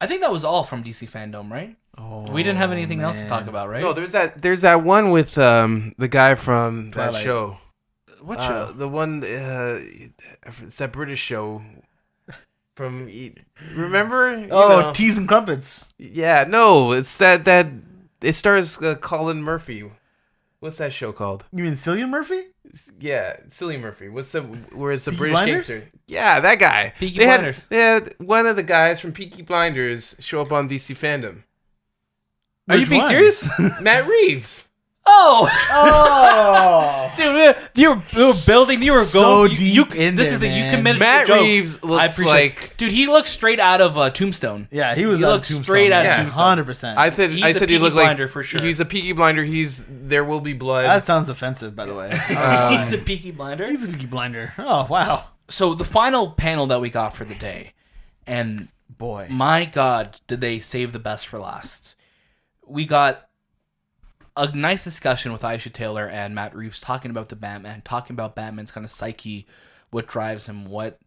I think that was all from DC FanDome, right? Oh, We didn't have anything else to talk about, right? No, there's that one with the guy from that Twilight. show. What show? The one it's that British show from remember? Teas and Crumpets. Yeah, no, it's that it stars Colin Murphy. What's that show called? You mean Cillian Murphy? Yeah, Cillian Murphy. Where it's a Peaky British Blinders? gangster? Yeah, that guy. Peaky Blinders. They had one of the guys from Peaky Blinders show up on DC FanDome. Are you Which being one? serious? Matt Reeves. Oh! Oh! Dude, you were building. You were So going. deep in this there, is the you man. committed Matt to the joke. Reeves I looks appreciate like. it. Dude, he looks straight out of Tombstone. Yeah, he was He on looks Tombstone. straight out of Yeah. Tombstone. 100%. I He's said a he Peaky looked Blinder like for sure. he's a Peaky Blinder. He's There Will Be Blood. That sounds offensive, by the way. He's a Peaky Blinder. He's a Peaky Blinder. Oh, wow. So the final panel that we got for the day, and Boy. my God, did they save the best for last? We got a nice discussion with Aisha Taylor and Matt Reeves talking about the Batman, talking about Batman's kind of psyche, what drives him, what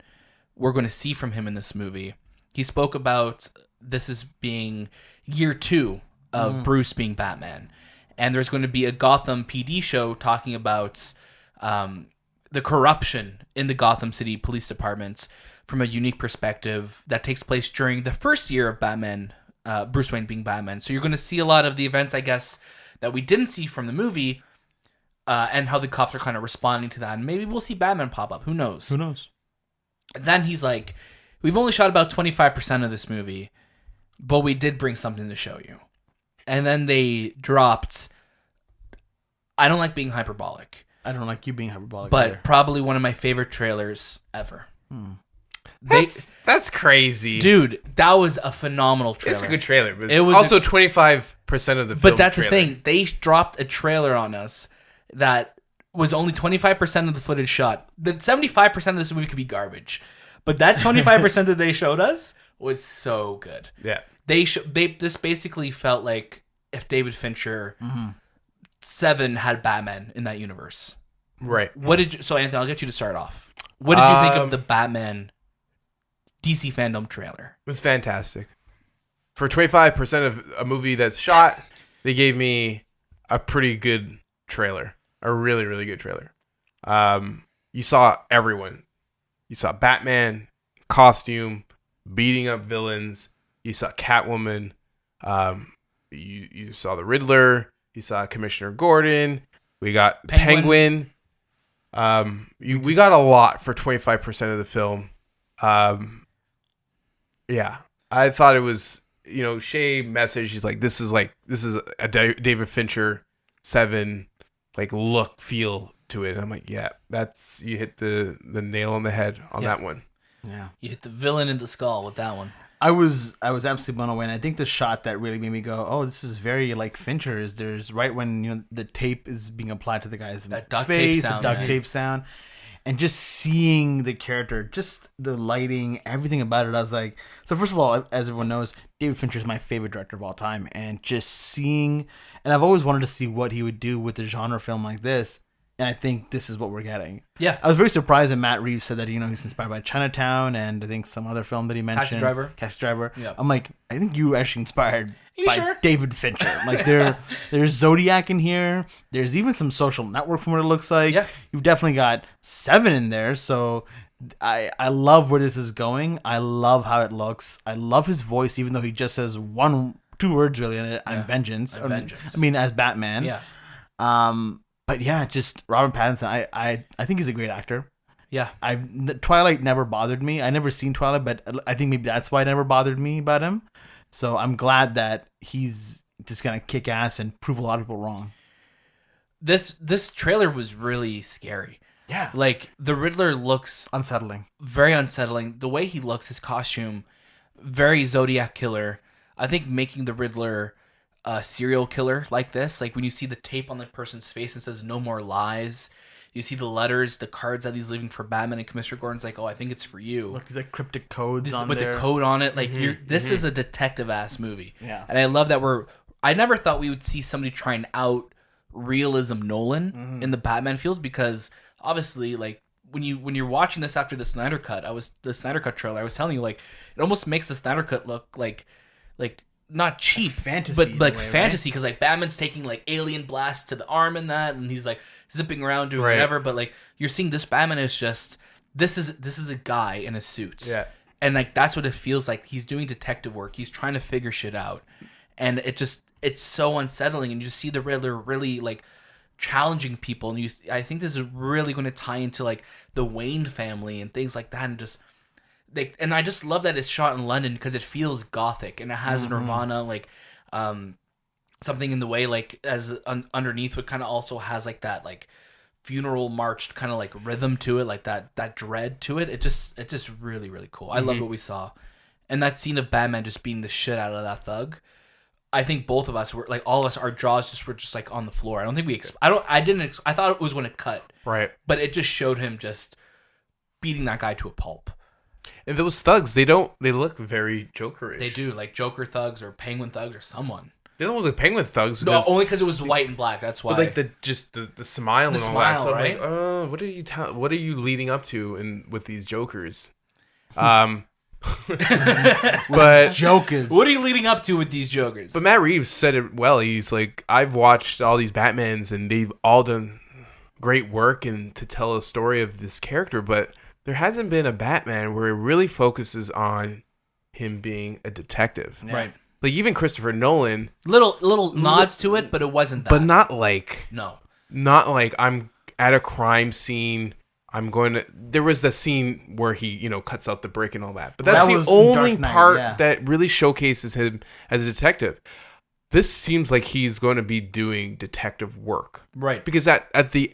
we're going to see from him in this movie. He spoke about this as being year 2 of Bruce being Batman. And there's going to be a Gotham PD show talking about the corruption in the Gotham City police departments from a unique perspective that takes place during the first year of Batman, Bruce Wayne being Batman. So you're going to see a lot of the events, I guess, that we didn't see from the movie, and how the cops are kind of responding to that. And maybe we'll see Batman pop up. Who knows? Who knows? And then he's like, we've only shot about 25% of this movie, but we did bring something to show you. And then they dropped, I don't like being hyperbolic, I don't like you being hyperbolic. but either. probably one of my favorite trailers ever. That's crazy. Dude, that was a phenomenal trailer. It's a good trailer, but It it's was also 25% of the film. But that's trailer. the thing. They dropped a trailer on us that was only 25% of the footage shot. The 75% of this movie could be garbage. But that 25% that they showed us was so good. Yeah. This basically felt like if David Fincher 7 had Batman in that universe. Right. So Anthony, I'll get you to start off. What did you think of the Batman DC FanDome trailer? It was fantastic. For 25% of a movie that's shot, they gave me a pretty good trailer. A really, really good trailer. You saw everyone. You saw Batman, costume, beating up villains. You saw Catwoman. You saw the Riddler. You saw Commissioner Gordon. We got Penguin. We got a lot for 25% of the film. Yeah, I thought it was, Shay messaged. He's like, this is a David Fincher 7 feel to it. And I'm like, yeah, you hit the nail on the head on that one. Yeah. You hit the villain in the skull with that one. I was absolutely blown away, and I think the shot that really made me go, "Oh, this is very like Fincher." Is there's right when the tape is being applied to the guy's That duct tape face, sound, the duct right? tape sound, and just seeing the character, just the lighting, everything about it. I was like, so first of all, as everyone knows, David Fincher is my favorite director of all time, and just seeing, and I've always wanted to see what he would do with a genre film like this. And I think this is what we're getting. Yeah. I was very surprised that Matt Reeves said that, he's inspired by Chinatown and I think some other film that he mentioned. Taxi Driver. Yeah. I'm like, I think you were actually inspired You by sure? David Fincher. Like there's Zodiac in here. There's even some Social Network from what it looks like. Yeah. You've definitely got Seven in there. So I love where this is going. I love how it looks. I love his voice, even though he just says 2 words really in it. I'm vengeance. I'm vengeance. I mean, as Batman. Yeah. But yeah, just Robert Pattinson. I think he's a great actor. Yeah. Twilight never bothered me. I never seen Twilight, but I think maybe that's why it never bothered me about him. So I'm glad that he's just gonna kick ass and prove a lot of people wrong. This trailer was really scary. Yeah, Like the Riddler looks unsettling. very unsettling. The way he looks, his costume, very Zodiac killer. I think making the Riddler a serial killer like this, like when you see the tape on the person's face and says "No more lies," you see the letters, the cards that he's leaving for Batman, and Commissioner Gordon's like, "Oh, I think it's for you." Look, these like cryptic codes This, on with there. the code on it, like this is a detective ass movie. Yeah. And I love that I never thought we would see somebody trying out realism Nolan in the Batman field, because obviously, like, when you're watching this after the Snyder Cut, the Snyder Cut trailer. I was telling you, like, it almost makes the Snyder Cut look like not cheap, fantasy but in like a way, fantasy, because like Batman's taking like alien blasts to the arm and that, and he's like zipping around doing Right. whatever. But like you're seeing this Batman is just this is a guy in a suit, Yeah. and like that's what it feels like. He's doing detective work. He's trying to figure shit out, and it's so unsettling. And you see the Riddler really like challenging people, and I think this is really going to tie into like the Wayne family and things like that, and just and I just love that it's shot in London because it feels gothic, and it has Nirvana like something in the way, like as underneath, what kind of also has like that like funeral march kind of like rhythm to it, like that dread to it. It's just really, really cool. I love what we saw, and that scene of Batman just beating the shit out of that thug. I think both of us were like, all of us, our jaws were just like on the floor. I don't think I thought it was going to cut, Right. but it just showed him just beating that guy to a pulp. And those thugs, they look very Joker-ish. They do, like Joker thugs or Penguin thugs or someone. They don't look like Penguin thugs. No, only because it was white and black. That's why. But like the smile The and all that. smile, So I'm right? like, what are you leading up to with these Jokers? But Jokers. What are you leading up to with these Jokers? But Matt Reeves said it well. He's like, I've watched all these Batmans and they've all done great work and to tell a story of this character, but there hasn't been a Batman where it really focuses on him being a detective. Yeah. Right. Like even Christopher Nolan, Little nods to it, but it wasn't that. but not like I'm at a crime scene. There was the scene where he, cuts out the brick and all that. But that's That the was only Dark Knight, part yeah. that really showcases him as a detective. This seems like he's going to be doing detective work. Right. Because at the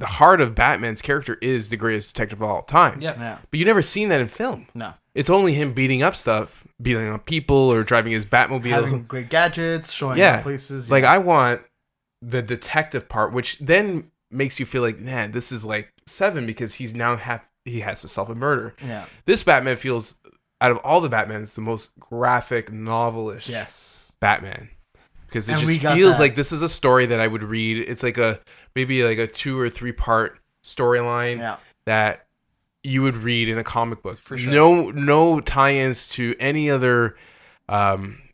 heart of Batman's character is the greatest detective of all time. Yeah. Yeah. But you never seen that in film. No. It's only him beating up people or driving his Batmobile. Having great gadgets, showing Yeah. up places. Like yeah. I want the detective part, which then makes you feel like, man, this is like Seven because he has to solve a murder. Yeah. This Batman feels, out of all the Batmans, the most graphic, novelish Yes. Batman. Because it And we just got feels that. like this is a story that I would read. It's like maybe a 2 or 3 part storyline Yeah. that you would read in a comic book. For sure. No tie-ins to any other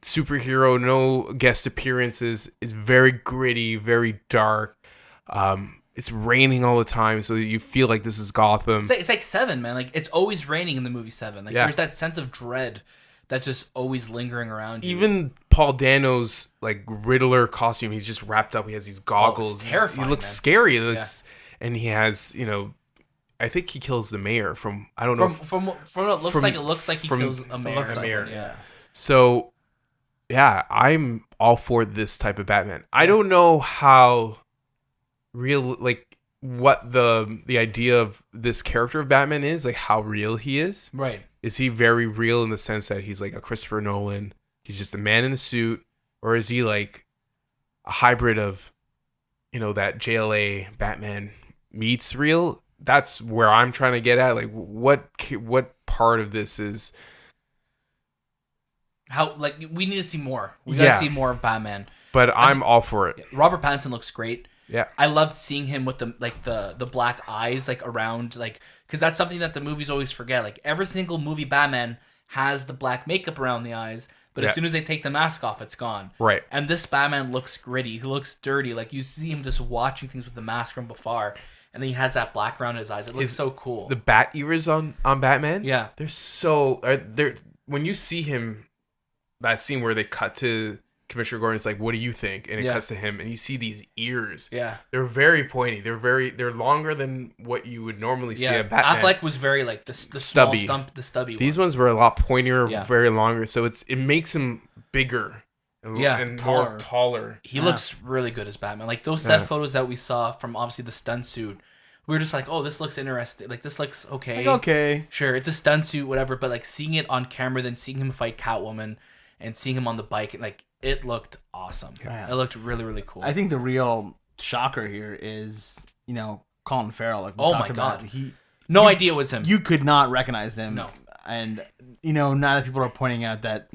superhero, no guest appearances. It's very gritty, very dark. It's raining all the time, so you feel like this is Gotham. It's like Seven, man. Like it's always raining in the movie Seven. Like Yeah. there's that sense of dread that's just always lingering around you. Even Paul Dano's like Riddler costume, he's just wrapped up. He has these goggles. terrifying, He looks man. scary. And he has, I think he kills the mayor from, I don't know. From what it looks like, it looks like he kills a mayor. looks or like mayor. something, yeah. So, yeah, I'm all for this type of Batman. I don't know how real, like, what the idea of this character of Batman is, like how real he is. Right. Is he very real in the sense that he's like a Christopher Nolan? He's just a man in a suit, or is he like a hybrid of, that JLA Batman meets real? That's where I'm trying to get at. Like, what part of this is? How we need to see more. We Yeah. gotta see more of Batman. But I'm all for it. Robert Pattinson looks great. Yeah. I loved seeing him with the black eyes like around, like, because that's something that the movies always forget. Like every single movie Batman has the black makeup around the eyes, but Yeah. as soon as they take the mask off, it's gone. Right. And this Batman looks gritty. He looks dirty. Like you see him just watching things with the mask from afar, and then he has that black around his eyes. It looks so cool. The bat ears on Batman. Yeah. They're when you see him, that scene where they cut to Commissioner Gordon, it's like, what do you think? And it Yeah. cuts to him, and you see these ears. Yeah. They're very pointy. They're longer than what you would normally see Yeah. a Batman. Affleck was very like the Stubby. small stump, the stubby. These ones were a lot pointier, Yeah. very longer. So it makes him bigger and, Yeah. and more taller. He looks really good as Batman. Like those set photos that we saw from obviously the stunt suit, we were just like, oh, this looks interesting. Like this looks okay. Like, okay. Sure, it's a stunt suit, whatever. But like seeing it on camera, then seeing him fight Catwoman, and seeing him on the bike, like it looked awesome. Yeah. It looked really, really cool. I think the real shocker here is, Colin Farrell. Like we Oh talked my about. God. No idea it was him. You could not recognize him. No. And, now that people are pointing out that,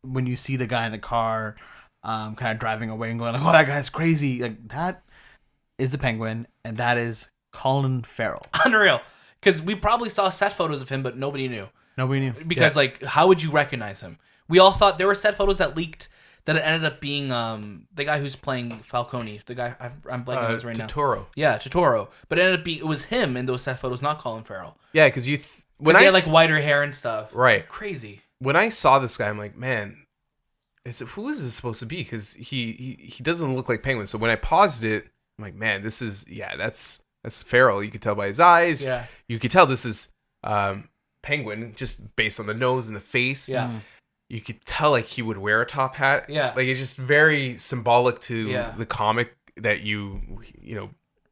when you see the guy in the car kind of driving away and going, like, oh, that guy's crazy. Like, that is the Penguin, and that is Colin Farrell. Unreal. Because we probably saw set photos of him, but nobody knew. Nobody knew. Because, like, how would you recognize him? We all thought there were set photos that leaked that it ended up being the guy who's playing Falcone. The guy, I'm blanking on his right now. Totoro. Yeah, Totoro. But it ended up being, it was him in those set photos, not Colin Farrell. Yeah, because When he had, like, whiter hair and stuff. Right. Crazy. When I saw this guy, I'm like, man, who is this supposed to be? Because he doesn't look like Penguin. So when I paused it, I'm like, man, this is, that's Farrell. You could tell by his eyes. Yeah. You could tell this is Penguin just based on the nose and the face. Yeah. You could tell like he would wear a top hat. Yeah. Like it's just very symbolic to the comic that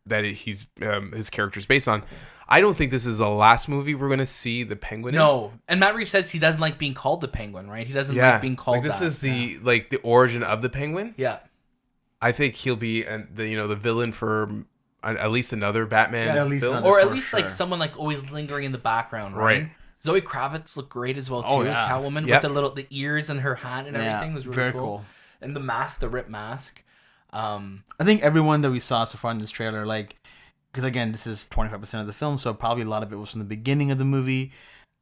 that he's his character's based on. I don't think this is the last movie we're gonna see the Penguin. No, and Matt Reeves says he doesn't like being called the Penguin, right? He doesn't like being called. Like this that. is the the origin of the Penguin. Yeah. I think he'll be the villain for at least another Batman film, or at least like someone like always lingering in the background, right? Zoe Kravitz looked great as well too as Catwoman with the ears and her hat and everything was really very cool. And the mask, the rip mask. I think everyone that we saw so far in this trailer, like, because again, this is 25% of the film, so probably a lot of it was from the beginning of the movie.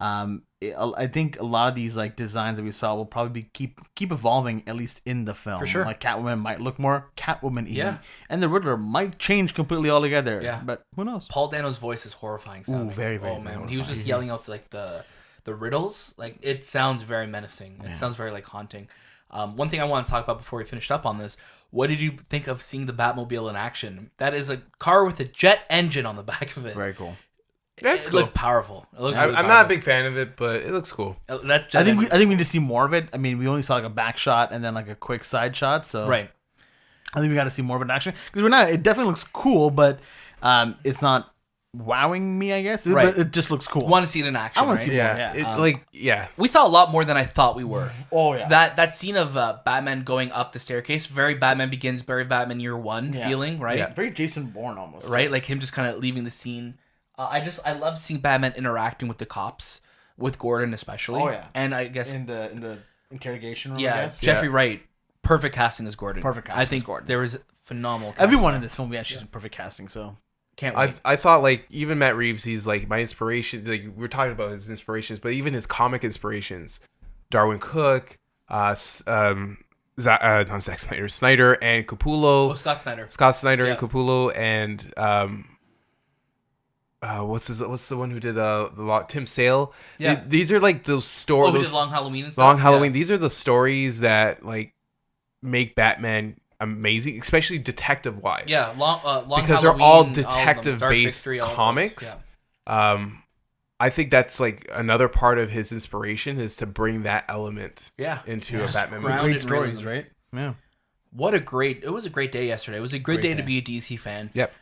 I think a lot of these like designs that we saw will probably keep evolving, at least in the film. For sure. Like Catwoman might look more Catwoman-y. Yeah. And the Riddler might change completely altogether. Yeah. But who knows? Paul Dano's voice is horrifying sounding. Ooh, very, very, oh man, very when he was just horrifying. yelling out like the riddles, like it sounds very menacing. It sounds very like haunting. One thing I want to talk about before we finished up on this, what did you think of seeing the Batmobile in action? That is a car with a jet engine on the back of it. Very cool. That's it cool. looked powerful. It looks really I'm not a big fan of it, but it looks cool. That jet I think engine- we need to see more of it. I mean, we only saw like a back shot and then like a quick side shot. So right. I think we got to see more of it in action because we're not. It definitely looks cool, but it's not wowing me. I guess. Right. But it just looks cool. Want to see it in action? I want right? to see more. Yeah. We saw a lot more than I thought we were. Oh yeah. That scene of Batman going up the staircase, very Batman Begins, very Batman Year One feeling, right? Yeah. Very Jason Bourne almost. Right, like him just kind of leaving the scene. I love seeing Batman interacting with the cops, with Gordon especially. Oh yeah. And I guess in the interrogation room. yeah, I guess. Jeffrey Wright, perfect casting as Gordon. Perfect casting I think as Gordon. there was phenomenal. Casting. Everyone in this film, we actually did perfect casting. So Can't wait. I thought like even Matt Reeves, he's like my inspiration. Like we were talking about his inspirations, but even his comic inspirations, Darwin Cook, not Zack Snyder, Snyder and Capullo. Oh, Scott Snyder. Scott Snyder and Capullo and what's the one who did the Tim Sale? Yeah. These are like those stories. Oh, who did Long Halloween and stuff? Long Halloween. Yeah. These are the stories that like make Batman amazing, especially detective wise. Yeah, long because Halloween, they're all of them, detective Dark based Victory, all of those. comics. Yeah. I think that's like another part of his inspiration is to bring that element into a Batman movie. grounded great stories, realism. right? Yeah. It was a great day yesterday. It was a good day to be a DC fan. Yep.